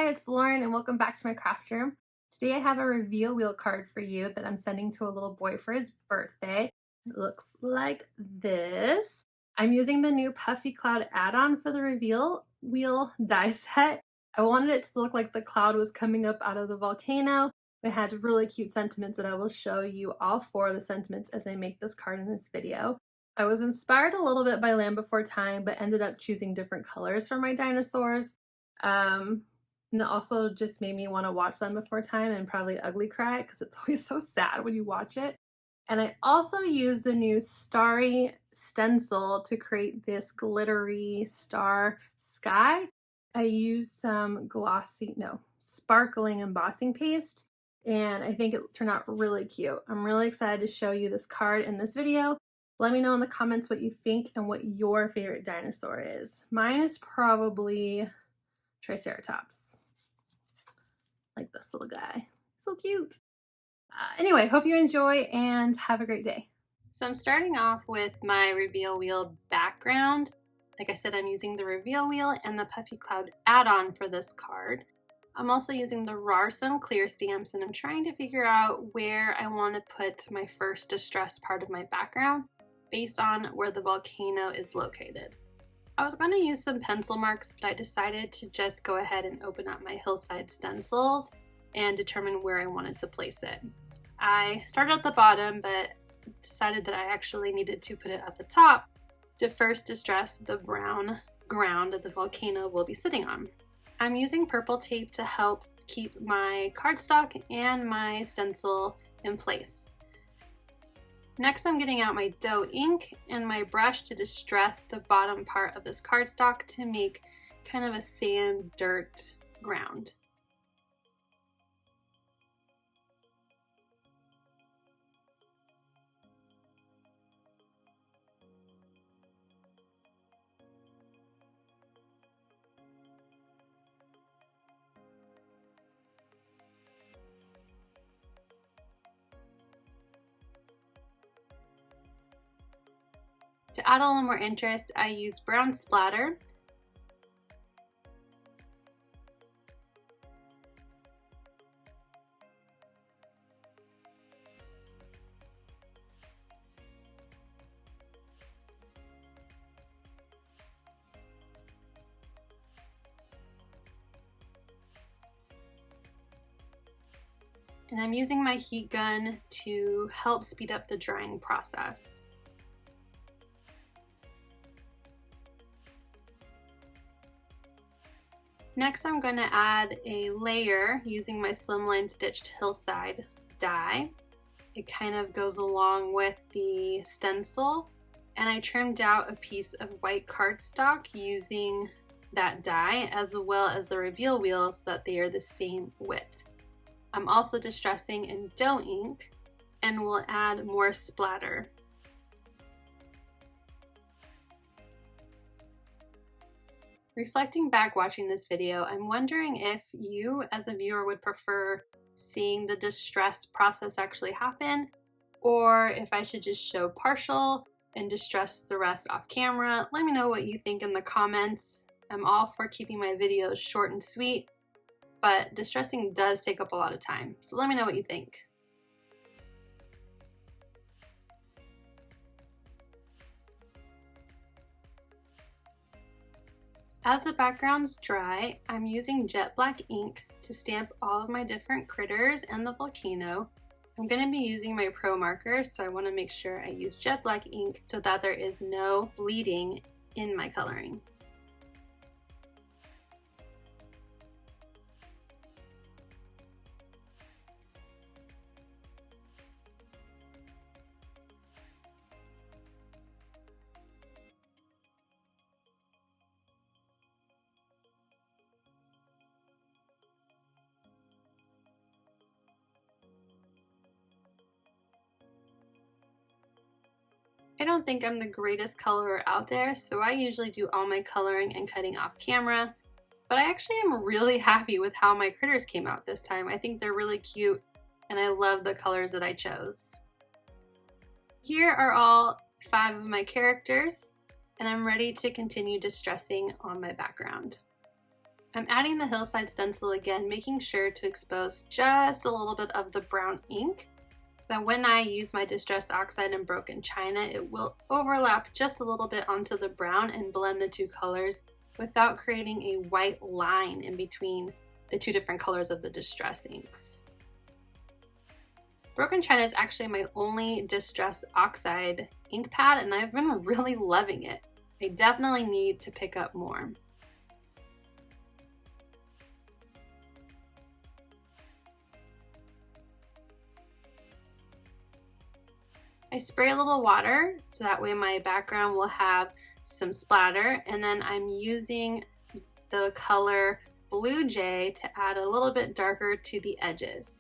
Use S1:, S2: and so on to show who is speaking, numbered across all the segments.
S1: it's Lauren and welcome back to my craft room. Today I have a reveal wheel card for you that I'm sending to a little boy for his birthday. It looks like this. I'm using the new Puffy Cloud Add-On for the reveal wheel die set. I wanted it to look like the cloud was coming up out of the volcano. It had really cute sentiments that I will show you all four of the sentiments as I make this card in this video. I was inspired a little bit by Land Before Time, but ended up choosing different colors for my dinosaurs. And it also just made me want to watch Land Before Time and probably ugly cry because it's always so sad when you watch it. And I also used the new Starry Stencil to create this glittery star sky. I used some sparkling embossing paste, and I think it turned out really cute. I'm really excited to show you this card in this video. Let me know in the comments what you think and what your favorite dinosaur is. Mine is probably Triceratops. Like this little guy. So cute. Anyway, hope you enjoy and have a great day. So I'm starting off with my reveal wheel background. Like I said, I'm using the reveal wheel and the Puffy Cloud add-on for this card. I'm also using the Rawrsome clear stamps, and I'm trying to figure out where I want to put my first distress part of my background based on where the volcano is located. I was going to use some pencil marks, but I decided to just go ahead and open up my Hillside Stencils and determine where I wanted to place it. I started at the bottom, but decided that I actually needed to put it at the top to first distress the brown ground that the volcano will be sitting on. I'm using purple tape to help keep my cardstock and my stencil in place. Next, I'm getting out my dough ink and my brush to distress the bottom part of this cardstock to make kind of a sand dirt ground. To add a little more interest, I use brown splatter. And I'm using my heat gun to help speed up the drying process. Next, I'm going to add a layer using my Slimline Stitched Hillside die. It kind of goes along with the stencil, and I trimmed out a piece of white cardstock using that die as well as the reveal wheel so that they are the same width. I'm also distressing in dough ink and will add more splatter. Reflecting back watching this video, I'm wondering if you as a viewer would prefer seeing the distress process actually happen, or if I should just show partial and distress the rest off camera. Let me know what you think in the comments. I'm all for keeping my videos short and sweet, but distressing does take up a lot of time, so let me know what you think. As the backgrounds dry, I'm using jet black ink to stamp all of my different critters and the volcano. I'm going to be using my pro markers, so I want to make sure I use jet black ink so that there is no bleeding in my coloring. I don't think I'm the greatest colorer out there, so I usually do all my coloring and cutting off camera, but I actually am really happy with how my critters came out this time. I think they're really cute and I love the colors that I chose. Here are all 5 of my characters, and I'm ready to continue distressing on my background. I'm adding the Hillside Stencil again, making sure to expose just a little bit of the brown ink. That when I use my Distress Oxide and Broken China, it will overlap just a little bit onto the brown and blend the two colors without creating a white line in between the two different colors of the Distress inks. Broken China is actually my only Distress Oxide ink pad, and I've been really loving it. I definitely need to pick up more. I spray a little water so that way my background will have some splatter, and then I'm using the color Blue Jay to add a little bit darker to the edges.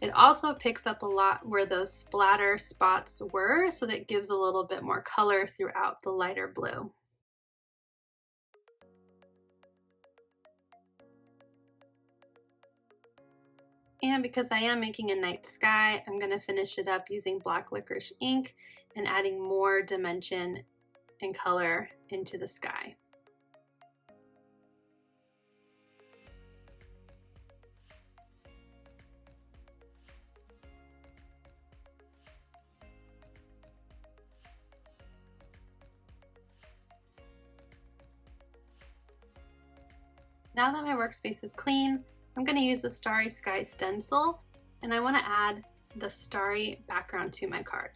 S1: It also picks up a lot where those splatter spots were, so that it gives a little bit more color throughout the lighter blue. And because I am making a night sky, I'm going to finish it up using black licorice ink and adding more dimension and color into the sky. Now that my workspace is clean, I'm going to use the Starry Sky Stencil, and I want to add the starry background to my card.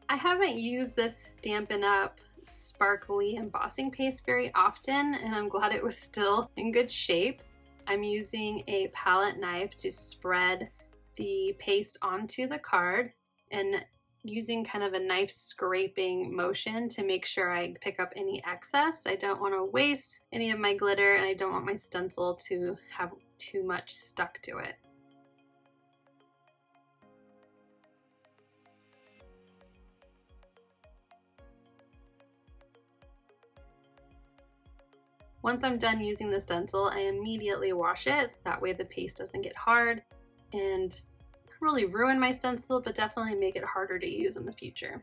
S1: I haven't used this Stampin' Up! Sparkly embossing paste very often, and I'm glad it was still in good shape. I'm using a palette knife to spread the paste onto the card and using kind of a knife scraping motion to make sure I pick up any excess. I don't want to waste any of my glitter, and I don't want my stencil to have too much stuck to it. Once I'm done using the stencil, I immediately wash it so that way the paste doesn't get hard and really ruin my stencil, but definitely make it harder to use in the future.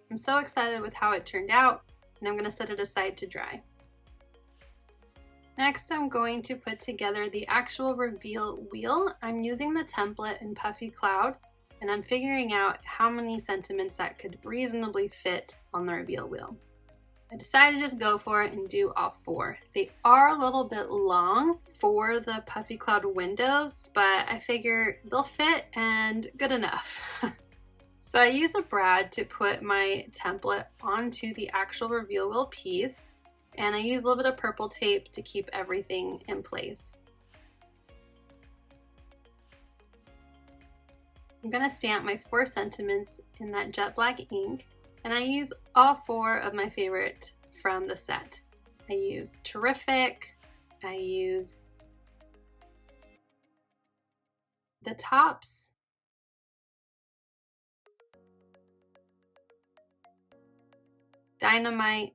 S1: I'm so excited with how it turned out, and I'm going to set it aside to dry. Next, I'm going to put together the actual reveal wheel. I'm using the template in Puffy Cloud, and I'm figuring out how many sentiments that could reasonably fit on the reveal wheel. I decided to just go for it and do all 4. They are a little bit long for the Puffy Cloud windows, but I figure they'll fit and good enough. So I use a brad to put my template onto the actual reveal wheel piece, and I use a little bit of purple tape to keep everything in place. I'm going to stamp my 4 sentiments in that jet black ink. And I use all 4 of my favorite from the set. I use Terrific, I use the tops, Dynamite,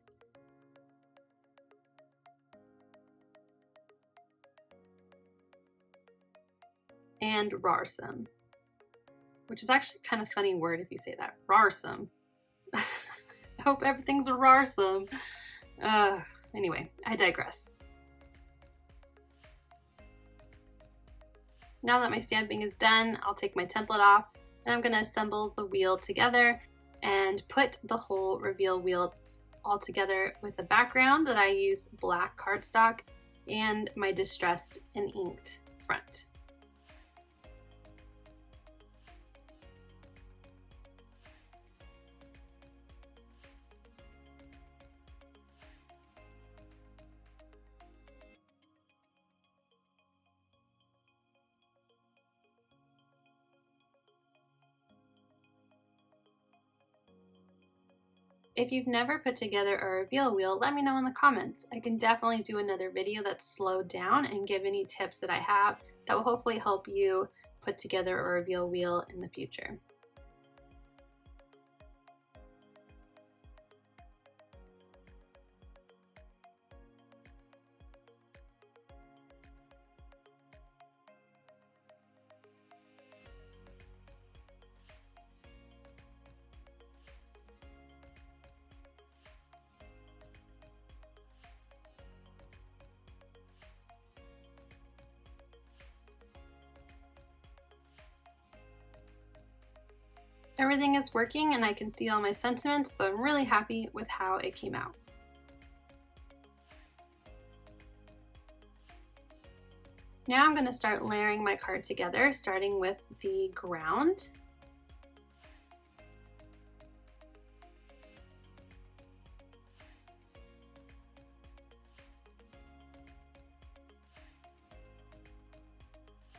S1: and Rawrsome, which is actually kind of a funny word if you say that, Rawrsome. I hope everything's a Rawrsome. Anyway, I digress. Now that my stamping is done, I'll take my template off, and I'm going to assemble the wheel together and put the whole reveal wheel all together with a background that I use black cardstock and my distressed and inked front. If you've never put together a reveal wheel, let me know in the comments. I can definitely do another video that's slowed down and give any tips that I have that will hopefully help you put together a reveal wheel in the future. Everything is working and I can see all my sentiments, so I'm really happy with how it came out. Now I'm going to start layering my card together, starting with the ground.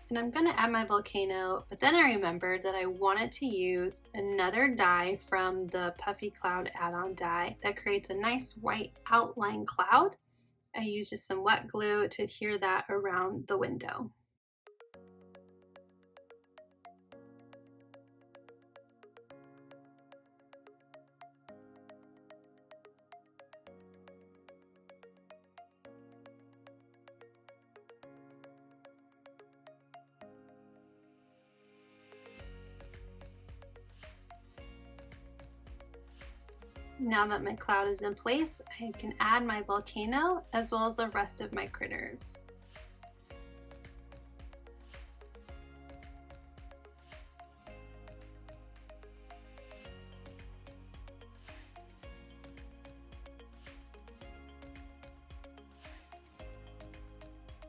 S1: And I'm going to add my volcano, but then I remembered that I wanted to use another die from the Puffy Cloud Add-On die that creates a nice white outline cloud. I used just some wet glue to adhere that around the window. Now that my cloud is in place, I can add my volcano as well as the rest of my critters.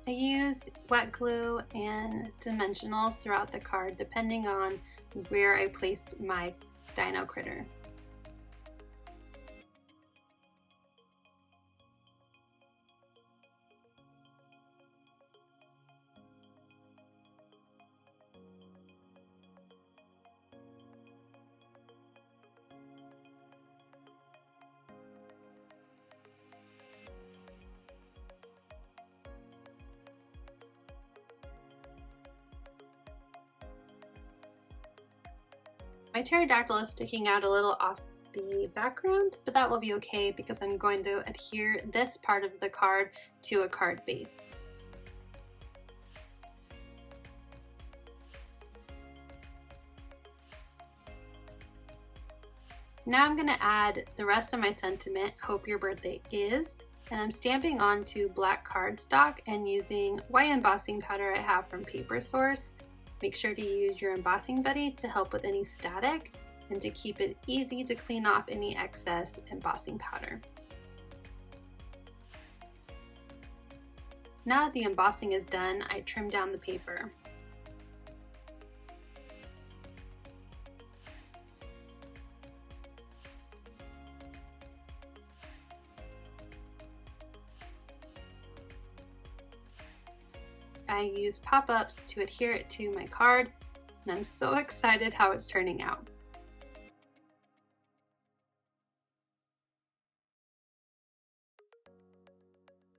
S1: I use wet glue and dimensionals throughout the card depending on where I placed my dino critter. My pterodactyl is sticking out a little off the background, but that will be okay because I'm going to adhere this part of the card to a card base. Now I'm going to add the rest of my sentiment, Hope Your Birthday Is, and I'm stamping onto black cardstock and using white embossing powder I have from Paper Source. Make sure to use your embossing buddy to help with any static and to keep it easy to clean off any excess embossing powder. Now that the embossing is done, I trim down the paper. I use pop-ups to adhere it to my card, and I'm so excited how it's turning out.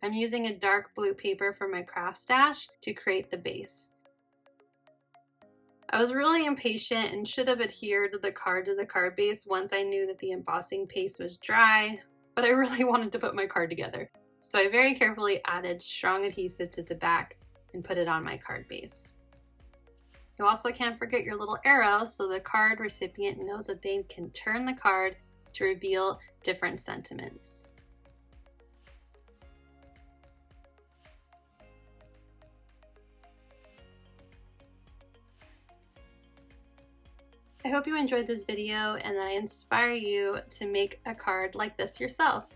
S1: I'm using a dark blue paper from my craft stash to create the base. I was really impatient and should have adhered the card to the card base once I knew that the embossing paste was dry, but I really wanted to put my card together. So I very carefully added strong adhesive to the back and put it on my card base. You also can't forget your little arrow so the card recipient knows that they can turn the card to reveal different sentiments. I hope you enjoyed this video and that I inspire you to make a card like this yourself.